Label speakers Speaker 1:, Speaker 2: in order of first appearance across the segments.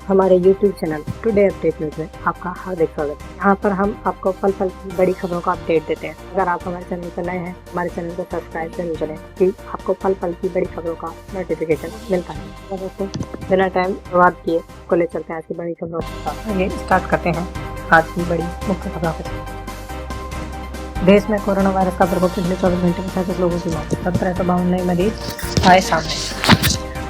Speaker 1: हमारे YouTube channel today update news में आपका हार्दिक स्वागत है। यहाँ पर हम आपको पल पल की बड़ी खबरों का अपडेट देते हैं। अगर आप हमारे चैनल पर नए हैं, हमारे चैनल को सब्सक्राइब जरूर करें कि आपको पल पल की बड़ी खबरों का नोटिफिकेशन मिलता है। तो दोस्तों, बिना टाइम बर्बाद किए को ले चलते हैं आज की बड़ी खबरों के साथ। आइए स्टार्ट करते हैं आज की बड़ी मुख्य खबरों के साथ। देश में कोरोना वायरस का प्रकोप पिछले 24 घंटे में 37 लोगों की मौत, 1752 नए मरीज आए सामने।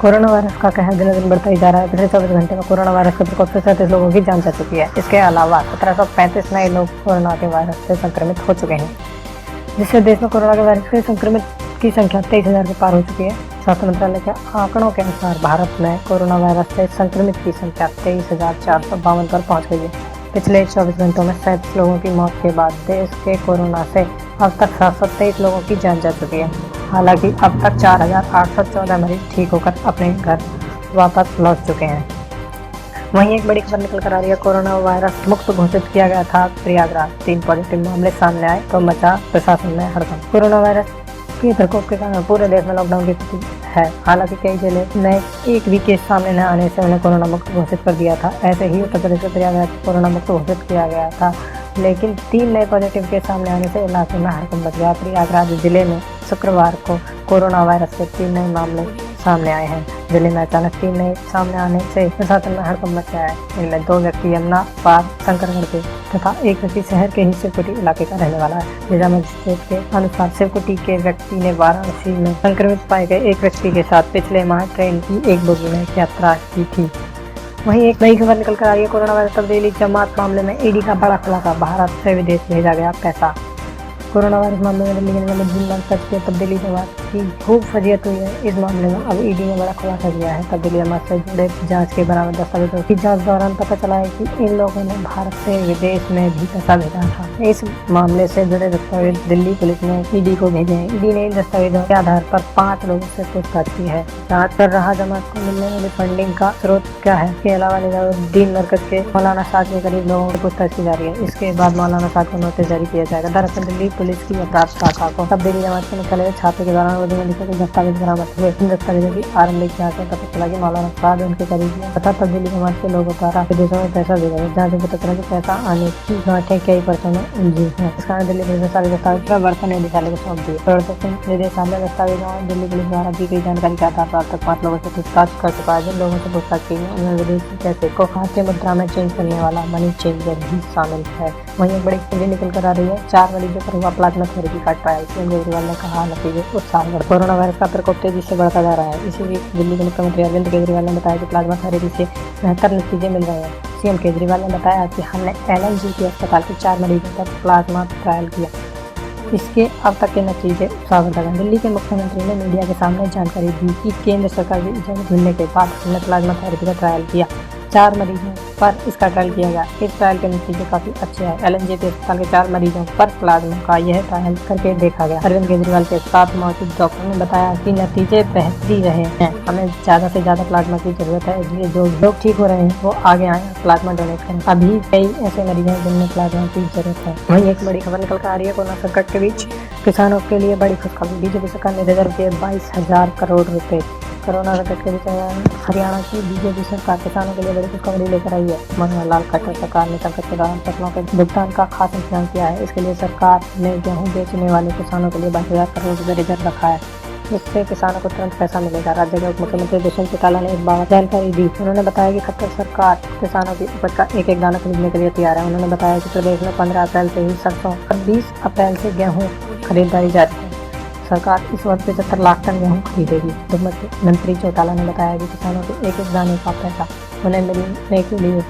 Speaker 1: कोरोना वायरस का कहर दिन दिन बढ़ता ही जा रहा है। पिछले 24 घंटे में कोरोना वायरस के प्रकोप से 37 लोगों की जान जा चुकी है। इसके अलावा 1735 नए लोग कोरोना के वायरस से संक्रमित हो चुके हैं, जिससे देश में कोरोना के वायरस से संक्रमित की संख्या 23,000 के पार हो चुकी है। स्वास्थ्य मंत्रालय के आंकड़ों के अनुसार भारत में कोरोना वायरस से संक्रमित की संख्या 23,452 पर पहुंच गई है। पिछले 24 घंटों में 37 लोगों की मौत के बाद देश के कोरोना से अब तक 723 लोगों की जान जा चुकी है। हालांकि अब तक 4,814 मरीज ठीक होकर अपने घर वापस लौट चुके हैं। वहीं एक बड़ी खबर निकल कर आ रही है। कोरोना वायरस मुक्त घोषित किया गया था प्रयागराज, 3 पॉजिटिव मामले सामने आए तो मचा प्रशासन में हड़कंप। कोरोना वायरस के प्रकोप के कारण पूरे देश में लॉकडाउन की स्थिति है। हालांकि कई जिले में एक भी केस सामने न आने से उन्हें कोरोना मुक्त घोषित कर दिया था। ऐसे ही उत्तर प्रदेश के प्रयागराज को कोरोना मुक्त घोषित किया गया था, लेकिन 3 नए पॉजिटिव केस सामने आने से इलाके में हड़कंप मच गया। प्रयागराज जिले में शुक्रवार को कोरोना वायरस के 3 नए मामले सामने आए हैं। जिले में अचानक 3 नए सामने आने से प्रशासन में हड़कंप मच गया है। इनमें 2 व्यक्ति यमुना पार संक्रमण के तथा एक व्यक्ति शहर के ही शिवकुटी इलाके का रहने वाला है। जिला मजिस्ट्रेट के अनुसार शिवकुटी के व्यक्ति ने वाराणसी में संक्रमित पाए गए एक व्यक्ति के साथ पिछले माह ट्रेन की एक बोगी में यात्रा की थी। वहीं एक नई खबर निकल कर आ रही है। कोरोना वायरस तब्दीली जमात मामले में ईडी का बड़ा खुलासा, भारत से विदेश भेजा गया पैसा। कोरोना वायरस मामले में दिल्ली के निजामुद्दीन मरकज के तब्दीली जमात की खूब फजीयत हुई है। इस मामले में अब ईडी ने बड़ा खुलासा किया है। तब्दीली जमात से जुड़े जांच के बरामद दस्तावेजों की जांच दौरान पता चला है कि इन लोगों ने भारत से विदेश में भी पैसा भेजा था। इस मामले से जुड़े दस्तावेज दिल्ली पुलिस ने ईडी को भेजे हैं। ईडी ने इन दस्तावेजों के आधार पर 5 लोगों से पूछताछ की है। जांच कर रहा जमात को मिलने वाली फंडिंग का स्रोत क्या है। इसके अलावा निजामुद्दीन मरकज के मौलाना साद के करीब लोगों से पूछताछ की जा रही है। इसके बाद मौलाना साद को नोटिस जारी किया जाएगा। दरअसल दिल्ली पुलिस की अपराध शाखा को तब्दीली जमात के मुख्यालय छापे के दौरान के दस्तावेज बरामद हुए। इन दस्तावेजों की आरंभिक जांच में पता चला कि मौलाना साद उनके करीब तथा तब्दीली जमात के लोगों द्वारा विदेशों में पैसा भेजा गया। जांच में पता चला कि पैसा आने की गांठें कई पर्चों में उलझी है। इस कारण दिल्ली पुलिस ने सारे दस्तावेज प्रवर्तन निदेशालय को सौंप दिए। प्रवर्तन निदेशालय दस्तावेजों और दिल्ली पुलिस द्वारा दी गई जानकारी के आधार पर अब तक 5 लोगों से पूछताछ कर चुका है। जिन लोगों से पूछताछ की उनमें विदेशी पैसे को भारतीय मुद्रा में चेंज करने वाला मनी चेंजर भी शामिल है। वहीं एक बड़ी खबर निकल कर आ रही है। 4 मरीजों पर हुआ प्लाज्मा थेरेपी का ट्रायल, सीएम केजरीवाल ने कहा नतीजे उत्साहवर्धक। कोरोना वायरस का प्रकोप तेजी से बढ़ता जा रहा है। इसी बीच दिल्ली के मुख्यमंत्री अरविंद केजरीवाल ने बताया कि प्लाज्मा थेरेपी से बेहतर नतीजे मिल रहे हैं। सीएम केजरीवाल ने बताया कि हमने LNGT अस्पताल के 4 मरीजों पर प्लाज्मा ट्रायल किया। इसके अब तक के नतीजे उत्साहवर्धक हैं। दिल्ली के मुख्यमंत्री ने मीडिया के सामने जानकारी दी कि केंद्र सरकार की इजाजत मिलने के बाद हमने प्लाज्मा थेरेपी का ट्रायल किया। 4 मरीजों पर इसका ट्रायल किया गया। इस ट्रायल के नतीजे काफी अच्छे हैं। LNGT अस्पताल के 4 मरीजों पर प्लाज्मा का यह ट्रायल करके देखा गया। अरविंद केजरीवाल के साथ मौजूद डॉक्टर ने बताया कि नतीजे बेहतरी रहे हैं। हमें ज्यादा से ज्यादा प्लाज्मा की जरूरत है, इसलिए जो लोग ठीक हो रहे हैं वो आगे आए प्लाज्मा डोनेट करें। अभी कई ऐसे मरीज हैं जिनमें प्लाज्मा की जरूरत है। वहीं एक बड़ी खबर निकल कर आ रही है। कोरोना संकट के बीच किसानों के लिए बड़ी खुशखबरी, बीजेपी सरकार ने रिजर्व किए 22,000 करोड़ रुपए। कोरोना संकट के बीच हरियाणा की बीजेपी सरकार किसानों के लिए बड़ी खुशखबरी लेकर आई है। मनोहर लाल खट्टर सरकार ने संकट के दौरान फसलों के भुगतान का खास इंतजाम किया है। इसके लिए सरकार ने गेहूं बेचने वाले किसानों के लिए 22,000 करोड़ रुपए रिजर्व रखा है। इससे किसानों को तुरंत पैसा मिलेगा। राज्य के उप मुख्यमंत्री दुष्यंत चौटाला ने इस बात जानकारी दी। उन्होंने बताया कि खट्टर सरकार किसानों की उपज का एक एक दाना खरीदने के लिए तैयार है। उन्होंने बताया कि प्रदेश में 15 अप्रैल से ही सरसों और 20 अप्रैल से गेहूँ खरीदारी जारी है। सरकार इस वक्त 75 लाख टन गेहूँ खरीदेगी। मंत्री चौटाला ने बताया कि किसानों के एक एक दाने का पैसा उन्हें मिलने के लिए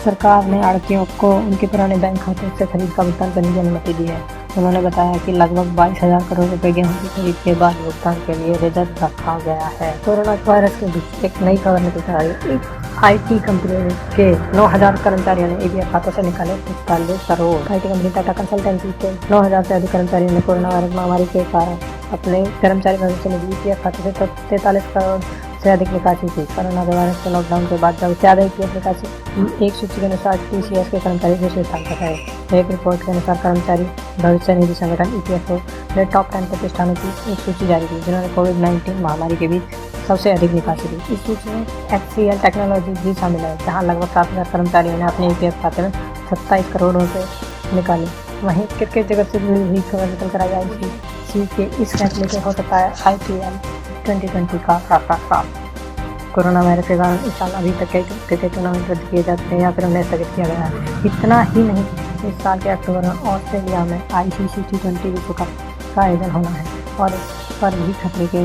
Speaker 1: सरकार ने आड़तियों को उनके पुराने बैंक खाते से खरीद का भुगतान करने की अनुमति दी है। उन्होंने बताया कि लगभग 22,000 करोड़ रुपए गेहूं की खरीद के बाद भुगतान के लिए रिजर्व रखा गया है। कोरोना वायरस के बीच एक नई खबर निकल कर आई। एक IT कंपनी के 9,000 कर्मचारियों ने EPF खातों से निकाले 43 crore. IT company Tata consultancy के 9,000 से अधिक कर्मचारियों ने कोरोना वायरस महामारी के कारण अपने कर्मचारी भविष्य निधि EPF खाते से 43 करोड़ सबसे अधिक निकासी थी। कोरोना वायरस के लॉकडाउन के बाद सबसे ज्यादा ईपीएफ निकासी एक सूची के अनुसार टीसीएस के कर्मचारी दूसरे स्थान पर रहे। एक रिपोर्ट के अनुसार कर्मचारी भविष्य निधि संगठन ईपीएफओ ने टॉप 10 प्रतिष्ठानों की एक सूची जारी की जिन्होंने कोविड-19 महामारी के बीच सबसे अधिक निकासी दी। इस सूची में एचसीएल टेक्नोलॉजी भी शामिल है, जहां लगभग 7,000 कर्मचारियों ने अपने ईपीएफ खाते में 27 करोड़ रुपए निकाले। वहीं क्रिकेट जगत से जुड़ी हुई खबर निकल कर आई आईसीसी के इस फैसले से हो सकता है आईपीएल 2020 का रास्ता साफ। कोरोना वायरस के कारण इस साल अभी तक कई क्रिकेट टूर्नामेंट रद्द किए जाते हैं या फिर उन्हें स्थगित किया गया है। इतना ही नहीं, इस साल के अक्टूबर में ऑस्ट्रेलिया में आईसीसी T20 विश्व कप का आयोजन होना है और इस पर भी खतरे के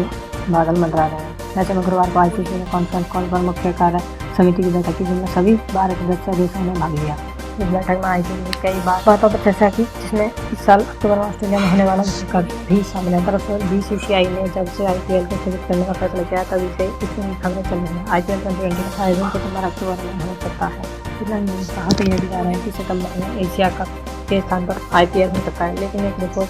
Speaker 1: बादल मंडरा रहे हैं। वैसे मंगलवार को आईसीसी ने कॉन्फ्रेंस कॉल पर मुख्य कार्य समिति की बैठक की जिसमें सभी 12 सदस्य देशों ने भाग लिया। इस बैठक में आईसीसी ने कई बातों पर चर्चा की जिसमें इस साल अक्टूबर में ऑस्ट्रेलिया में होने वाला विश्व कप भी शामिल है। दरअसल बीसीसीआई ने जब से आईपीएल को स्थगित करने का फैसला किया तभी से इसमें खबरें चल रही हैं। आईपीएल 2020 का आयोजन सितंबर अक्टूबर में हो सकता है। इतना नहीं, कहा तो यह भी जा रहा है कि सितंबर में एशिया कप के स्थान पर आईपीएल हो सकता है, लेकिन एक रिपोर्ट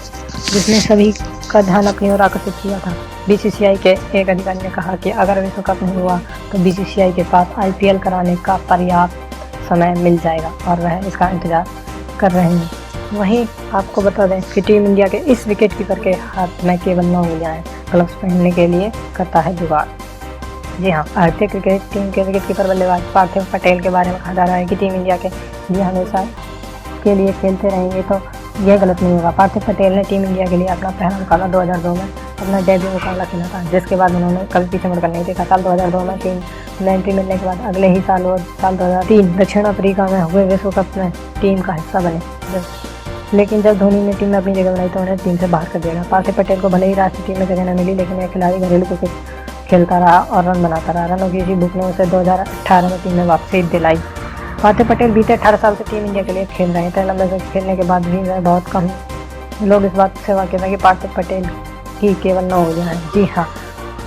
Speaker 1: जिसने सभी का ध्यान अपनी ओर आकर्षित किया था। बीसीसीआई के एक अधिकारी ने कहा कि अगर विश्व कप नहीं हुआ तो बीसीसीआई के पास आईपीएल कराने का पर्याप्त समय मिल जाएगा और वह इसका इंतजार कर रहे हैं। वहीं आपको बता दें कि टीम इंडिया के इस विकेट कीपर के हाथ में केवल 9 उंगलियां हैं। ग्लव्स पहनने के लिए करता है जुगाड़। जी हाँ, भारतीय क्रिकेट टीम के विकेट कीपर बल्लेबाज पार्थिव पटेल के बारे में कहा जा रहा है कि टीम इंडिया के लिए हमेशा के लिए खेलते रहेंगे तो यह गलत नहीं होगा। पार्थिव पटेल ने टीम इंडिया के लिए अपना पहला मुकाबला 2002 में अपना डेब्यू मुकाबला खेला था, जिसके बाद उन्होंने कभी पीछे मुड़कर नहीं देखा। साल 2002 में टीम में एंट्री मिलने के बाद अगले ही साल 2003 दक्षिण अफ्रीका में हुए विश्व कप में टीम का हिस्सा बने, लेकिन जब धोनी ने टीम में अपनी जगह बनाई तो उन्हें टीम से बाहर कर दिया गया। पार्थिव पटेल को भले ही राष्ट्रीय टीम में जगह न मिली, लेकिन यह खिलाड़ी घरेलू क्रिकेट खेलता रहा और रन बनाता रहा। रनों की इसी भूख ने उसे 2018 में टीम में वापसी दिलाई। पार्थिव पटेल बीते 18 साल से टीम इंडिया के लिए खेल रहे थे। लंबे से खेलने के बाद भी वह बहुत कम लोग इस बात से वाकिफ हैं कि पार्थिव पटेल की केवल 9 उंगलियां हैं। जी हाँ,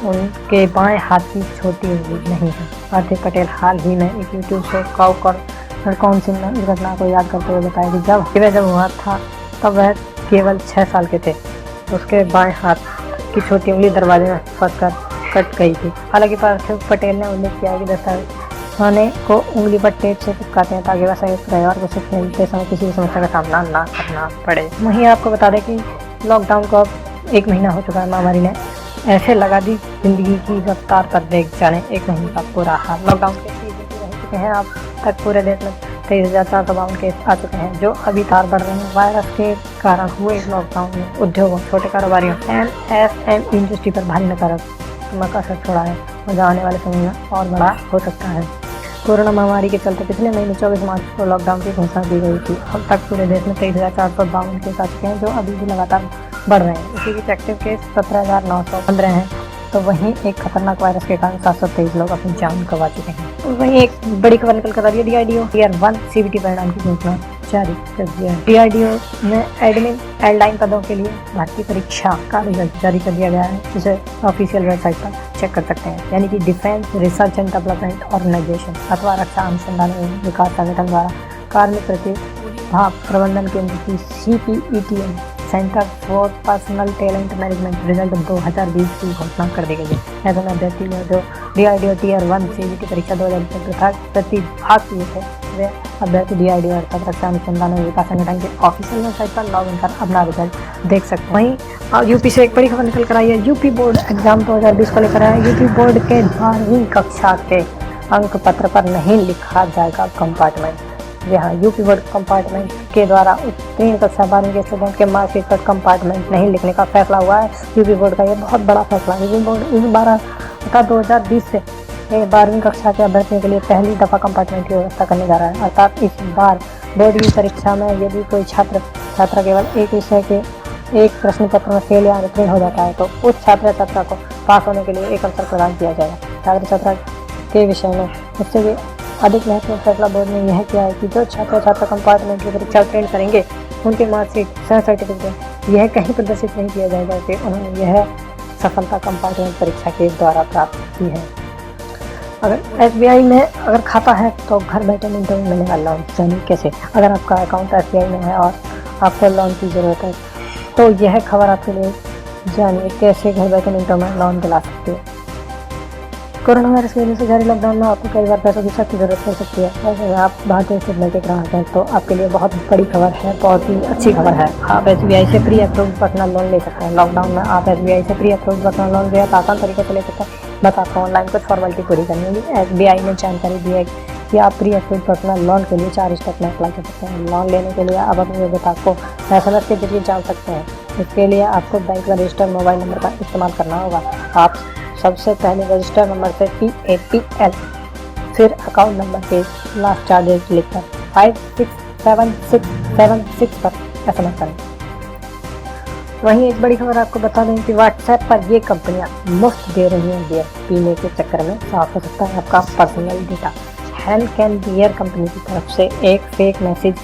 Speaker 1: उनके बाएं हाथ की छोटी उंगली नहीं है। पार्थिव पटेल हाल ही में एक यूट्यूब शो काउ कौन सी घटना को याद करते हुए बताया कि जब हुआ था तब वह केवल 6 साल के थे। उसके बाएं हाथ की छोटी उंगली दरवाजे में फंसकर कट गई थी। हालांकि पार्थिव पटेल ने उल्लेख किया कि दस्ताने को उंगली पर टेप से चिपकाते हैं ताकि वह संयुक्त रहे और उसे खेलते समय किसी भी समस्या का सामना ना करना पड़े। वहीं आपको बता दें कि लॉकडाउन को अब 1 महीना हो चुका है। महामारी ने ऐसे लगा दी जिंदगी की रफ्तार पर, देख जाने 1 महीने का पूरा हाल। लॉकडाउन के 30 दिन रह चुके हैं। अब तक पूरे देश में 23,452 केस आ चुके हैं जो अभी तार बढ़ रहे हैं। वायरस के कारण हुए इस लॉकडाउन में उद्योगों, छोटे कारोबारियों, एमएसएमई इंडस्ट्री पर भारी नकारात्मक असर छोड़ा है और आने वाले समय में और बड़ा हो सकता है। कोरोना महामारी के चलते पिछले महीने 24 मार्च को लॉकडाउन की घोषणा दी गई थी। अब तक पूरे देश में 23,452 केस आ चुके हैं जो अभी भी लगातार बढ़ रहे हैं। इसी बीच एक्टिव केस 17,915 हैं। तो वहीं एक खतरनाक वायरस के कारण 723 लोग अपनी जान गंवा चुके हैं। वहीं एक बड़ी खबर निकल कर आ रही है। डीआरडीओ ईयर 1 सीबीटी परिणाम की घोषणा जारी कर दिया है। डीआरडीओ ने एडमिन एयरलाइन पदों के लिए भर्ती परीक्षा का रिजल्ट जारी कर दिया गया है, जिसे ऑफिशियल वेबसाइट पर चेक कर सकते हैं। यानी कि defence research and development organisation अथवा रक्षा अनुसंधान एवं विकास संगठन द्वारा कार्मिक प्रतिभा प्रबंधन केंद्र की CPETM centre for personal talent management result 2020 की घोषणा कर दी गई है। ऐसे में अभ्यर्थी जो डीआरडीओ टीयर 1 सीबीटी परीक्षा 2020 प्रतिभाग किए थे वे अभ्यर्थी डीआरडीओ अर्थात रक्षा अनुसंधान और विकास संगठन के ऑफिशियल वेबसाइट पर लॉग इन कर अपना रिजल्ट देख सकते हैं। वहीं यूपी से एक बड़ी खबर निकल कर आई है। यूपी बोर्ड एग्जाम 2020 को लेकर आया। यूपी बोर्ड के 12वीं कक्षा के अंक पत्र पर नहीं लिखा जाएगा कंपार्टमेंट। जी हाँ, यूपी बोर्ड कंपार्टमेंट के द्वारा उत्तीर्ण कक्षा 12वीं के स्टूडेंट के मार्कशीट पर कंपार्टमेंट नहीं लिखने का फैसला हुआ है। यूपी बोर्ड का ये बहुत बड़ा फैसला है। यूपी बोर्ड इस 2020 से 12वीं कक्षा के अभ्यर्थियों के लिए पहली दफ़ा कंपार्टमेंट की व्यवस्था करने जा रहा है। अर्थात इस बार बोर्ड की परीक्षा में यदि कोई छात्रा केवल एक विषय के एक प्रश्न पत्र में फेल या अनुत्तीर्ण हो जाता है तो उस छात्रा को पास होने के लिए एक अवसर प्रदान किया जाएगा। छात्रा के विषय में उससे भी अधिक महत्वपूर्ण फैसला बोर्ड ने यह किया है कि जो छात्र कंपार्टमेंट की परीक्षा उत्तीर्ण करेंगे उनकी मार्कशीट सर्टिफिकेट यह कहीं प्रदर्शित नहीं किया जाएगा कि उन्होंने यह सफलता कंपार्टमेंट परीक्षा के द्वारा प्राप्त की है। अगर SBI में अगर खाता है तो घर बैठे मिनटों में मिलेगा लोन। यानी कैसे? अगर आपका अकाउंट SBI में है और आपको लोन की ज़रूरत है तो यह खबर आपके लिए जानिए कैसे घर बैठे मिनटों में लोन दिला सकते हैं। कोरोना वायरस की वजह से जारी लॉकडाउन में आपको कई बार पैसों की सख्त जरूरत पड़ सकती है। ऐसे में आप भारतीय स्टेट बैंक के ग्राहक हैं तो आपके लिए बहुत बड़ी खबर है, बहुत ही अच्छी खबर है। आप SBI से प्री अप्रूव्ड पर्सनल लोन ले सकते हैं। लॉकडाउन में आप SBI से प्री अप्रूव्ड पर्सनल लोन बेहद आसान तरीके से ले सकते हैं। बस आपको ऑनलाइन कुछ फॉर्मेलिटी पूरी करनी होगी। SBI ने जानकारी दी है कि आप प्री अप्रूव्ड पर्सनल लोन के लिए 4 स्टेप में अप्लाई कर सकते हैं। लोन लेने के लिए आप अपनी योग्यता को SMS के जरिए जान सकते हैं। इसके लिए आपको बैंक का रजिस्टर्ड मोबाइल नंबर का इस्तेमाल करना होगा। आप सबसे पहले रजिस्टर नंबर से PAPL फिर अकाउंट नंबर के लास्ट 4 डिजिट लिखकर 567676 पर SMS करें। वहीं एक बड़ी खबर आपको बता दें कि WhatsApp पर ये कंपनियां मुफ्त दे रही हैं बियर। पीने के चक्कर में साफ हो सकता है आपका personal data. Heineken beer company की तरफ से एक फेक मैसेज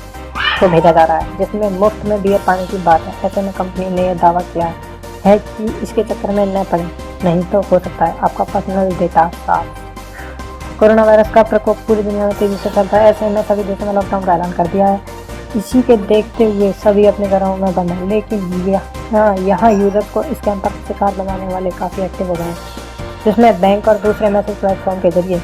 Speaker 1: को भेजा जा रहा है जिसमें मुफ्त में बियर पाने की बात है। ऐसे में कंपनी ने यह दावा किया है कि इसके चक्कर में न पड़े, नहीं तो हो सकता है आपका पर्सनल डेटा साफ। कोरोना वायरस का प्रकोप पूरी दुनिया में तेजी से चलता है। ऐसे में सभी देशों में लॉकडाउन का ऐलान कर दिया है। इसी के देखते हुए सभी अपने घरों में बंद हैं, लेकिन यहाँ यूजर्स को स्कैम का शिकार बनाने वाले काफ़ी एक्टिव हो गए हैं, जिसमें बैंक और दूसरे मैसेज प्लेटफॉर्म के जरिए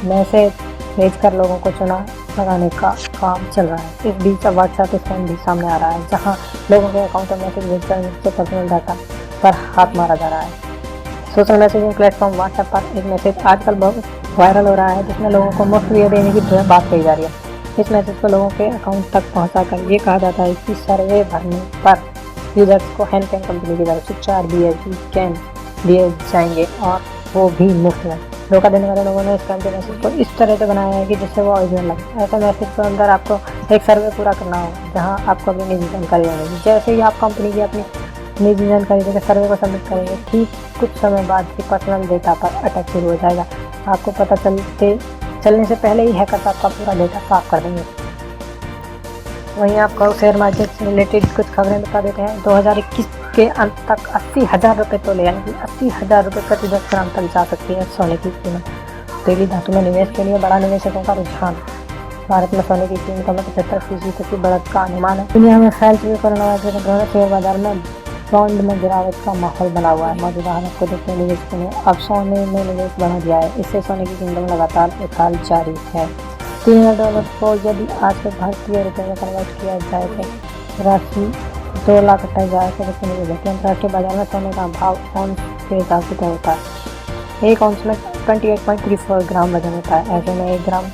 Speaker 1: मैसेज भेजकर लोगों को चुनाव लगाने का काम चल रहा है। इस बीच अब WhatsApp स्कैम भी सामने आ रहा है, जहां लोगों के अकाउंट में मैसेज भेजकर उनके पर्सनल डाटा पर हाथ मारा जा रहा है। सोशल मैसेजिंग प्लेटफॉर्म WhatsApp पर एक मैसेज आजकल बहुत वायरल हो रहा है, जिसमें लोगों को मुफ्त बियर देने की बात कही जा रही है। इस मैसेज को लोगों के अकाउंट तक पहुँचाकर ये कहा जाता है कि सर्वे भरने पर यूजर्स को हेनकेन कंपनी की तरफ से 4 बियर की कैन दिए जाएंगे और वो भी मुफ्त में। धोखा देने वाले लोगों ने स्कैम के मैसेज को इस तरह से बनाया है कि जिससे वो ओरिजिनल लगे। ऐसे मैसेज के अंदर आपको एक सर्वे पूरा करना होगा, जहां आपको अपनी निजी जानकारी देंगे। जैसे ही आप कंपनी की अपनी निजी जानकारी देकर सर्वे को सबमिट करेंगे, ठीक कुछ समय बाद ही पर्सनल डेटा पर अटैक शुरू हो जाएगा। आपको पता चलने से पहले ही हैकर्स आपका पूरा डेटा साफ कर देंगे। वहीं आपको शेयर मार्केट से रिलेटेड कुछ खबरें बता देते हैं। 2021 के अंत तक 80,000 रुपये तोले, यानी कि 80,000 रुपये प्रति 10 ग्राम तक जा सकती है सोने की कीमत। तेली धातु में निवेश के लिए बड़ा निवेशकों का रुझान। भारत में सोने की कीमत में 75% तक की बढ़त का अनुमान है। दुनिया में फैल चुके कोरोना वायरस के कारण शेयर बाजार में बॉन्ड में गिरावट का माहौल बना हुआ है। मौजूदा हालत को देखते हुए निवेशकों ने अब सोने में निवेश बढ़ा दिया है। इससे सोने की कीमत में लगातार उछाल जारी है। $3,000 को यदि आज के भारतीय रुपये में कन्वर्ट किया जाए तो राशि 2,28,000 मिल जाती है। अंतर्राष्ट्रीय बाजार में सोने का भाव ऑन्स के हिसाब से तय होता है। एक ऑन्स में 28.34 ग्राम वजन होता है। ऐसे में 1 ग्राम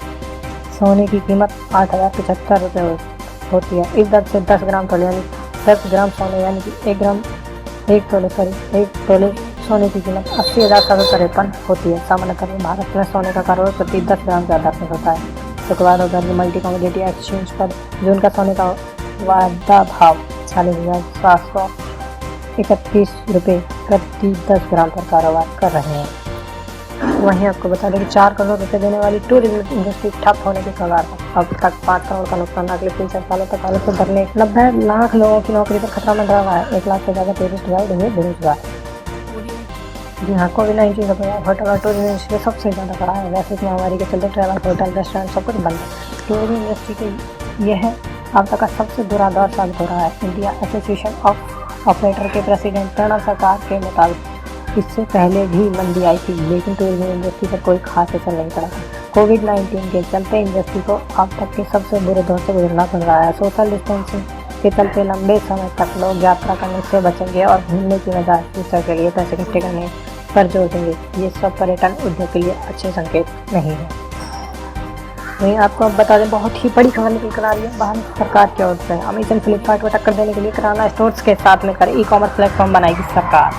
Speaker 1: सोने की कीमत 8,075 रुपये होती है। इस दर से 10 ग्राम तोले यानी 10 ग्राम सोने यानी कि 1 तोले सोने की कीमत 80,753 होती है। सामान्यतः भारत में सोने का कारोबार प्रति 10 ग्राम के आधार पर होता है। शुक्रवार को मल्टी कमोडिटी एक्सचेंज पर जून का सोने का वायदा भाव 40,731 रुपये प्रति 10 ग्राम पर कारोबार कर रहे हैं। वहीं आपको बता दें कि 4 करोड़ रुपए देने वाली टूरिज्म इंडस्ट्री ठप होने के कगार पर। अब तक 5 करोड़ का नुकसान अगले 3-4 सालों तक हालत सुधरने 90 लाख लोगों की नौकरी पर खतरा मंडरा रहा है। 1 लाख से ज़्यादा टूरिस्ट गाइड हुए बेरोजगार। जी हाँ, कोविड-19 का प्रभाव होटल और टूरिज्म इंडस्ट्री सबसे ज़्यादा पड़ा है। वैश्विक महामारी के चलते ट्रैवल, होटल, रेस्टोरेंट सब कुछ बंद है। टूरिज्म इंडस्ट्री के यह अब तक का सबसे बुरा दौर साबित हो रहा है। इंडिया एसोसिएशन ऑफ ऑपरेटर के प्रेसिडेंट प्रणव सरकार के मुताबिक इससे पहले भी मंदी आई थी, लेकिन टूरिज्म इंडस्ट्री पर कोई खास असर नहीं पड़ा। कोविड-19 के चलते इंडस्ट्री को अब तक के सबसे बुरे दौर से गुजरना पड़ रहा है। सोशल डिस्टेंसिंग के चलते लंबे समय तक लोग यात्रा करने से बचेंगे और घूमने की वजह के लिए पैसे इकट्ठे करने पर जोर देंगे। ये सब पर्यटन उद्योग के लिए अच्छे संकेत नहीं है। वहीं आपको अब बता दें, बहुत ही बड़ी खबर निकल कर आ रही है भारत सरकार की ओर से। अमेजन फ्लिपकार्ट को टक्कर देने के लिए किराना स्टोर्स के साथ मिलकर ई-कॉमर्स प्लेटफॉर्म बनाएगी सरकार।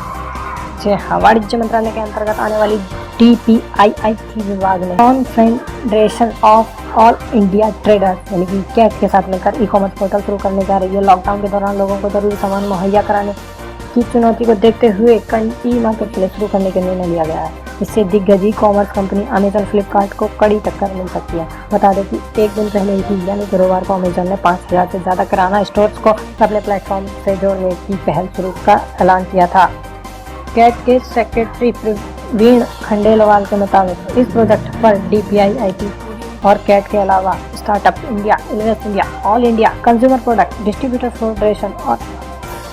Speaker 1: जी हाँ, वाणिज्य मंत्रालय के अंतर्गत आने वाली DPIIT विभाग ने confederation of all India traders यानी कि कैट के साथ मिलकर ई-कॉमर्स पोर्टल शुरू करने जा रही है। लॉकडाउन के दौरान लोगों को जरूरी सामान मुहैया कराने की चुनौती को देखते हुए ई मार्केट प्लेस शुरू करने का निर्णय लिया गया है। इससे दिग्गज e commerce company Amazon Flipkart को कड़ी टक्कर मिल सकती है। बता दें कि एक दिन पहले ही यानी गुरुवार को अमेजन ने 5,000 से ज़्यादा किराना स्टोर्स को अपने प्लेटफॉर्म से जोड़ने की पहल शुरू का ऐलान किया था। कैट के सेक्रेटरी प्रवीण खंडेलवाल के मुताबिक इस प्रोजेक्ट पर DPIIT और कैट के अलावा startup India, invest India, all India consumer product distributor federation और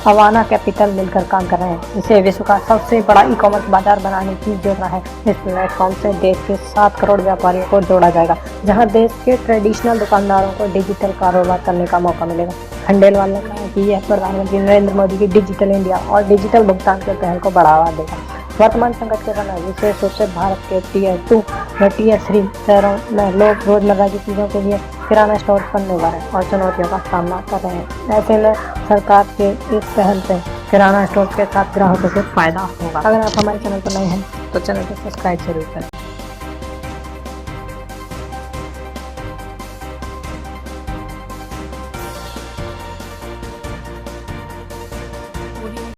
Speaker 1: अवाना कैपिटल मिलकर काम कर रहे हैं। इसे विश्व का सबसे बड़ा ई-कॉमर्स बाजार बनाने की योजना है। इस प्लेटफॉर्म से देश के 7 करोड़ व्यापारियों को जोड़ा जाएगा, जहां देश के ट्रेडिशनल दुकानदारों को डिजिटल कारोबार करने का मौका मिलेगा। खंडेलवाल ने कहा कि यह प्रधानमंत्री नरेंद्र मोदी की डिजिटल इंडिया और डिजिटल भुगतान के पहल को बढ़ावा देगा। वर्तमान संकट के समय विशेष रूप से भारत के टीयर 2 व टीयर 3 शहरों में लोग रोजमर्रा की चीजों के लिए किराना स्टोर पर निर्भर हैं और चुनौतियों का सामना कर रहे हैं। ऐसे में सरकार के इस पहल से किराना स्टोर के साथ ग्राहकों को फायदा होगा। अगर आप हमारे चैनल पर नए हैं तो चैनल को सब्सक्राइब जरूर करें।